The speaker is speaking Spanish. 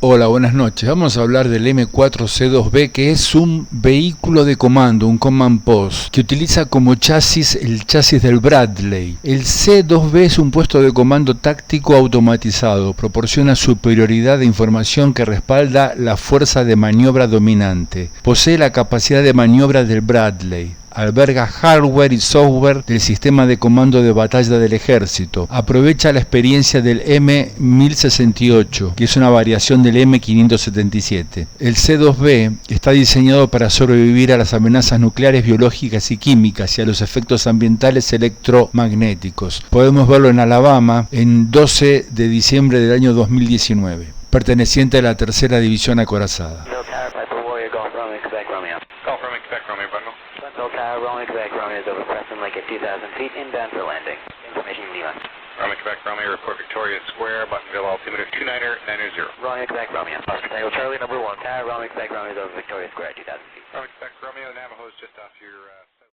Hola, buenas noches. Vamos a hablar del M4C2B, que es un vehículo de comando, un command post, que utiliza como chasis el chasis del Bradley. El C2B es un puesto de comando táctico automatizado, proporciona superioridad de información que respalda la fuerza de maniobra dominante. Posee la capacidad de maniobra del Bradley. Alberga hardware y software del sistema de comando de batalla del ejército. Aprovecha la experiencia del M1068, que es una variación del M577. El C2B está diseñado para sobrevivir a las amenazas nucleares, biológicas y químicas y a los efectos ambientales electromagnéticos. Podemos verlo en Alabama en 12 de diciembre del año 2019, perteneciente a la tercera división acorazada. Tower, Romeo, Quebec, Romeo is over Preston Lake at 2,000 feet, inbound for landing. Information from Lima. Romeo, Quebec, Romeo, report Victoria Square, Buttonville, altimeter 290. Romeo, Quebec, Romeo. Oscar Tango Charlie, number 1. Tower, Romeo, Quebec, Romeo is over Victoria Square at 2,000 feet. Romeo, Quebec, Romeo, Navajo is just off your...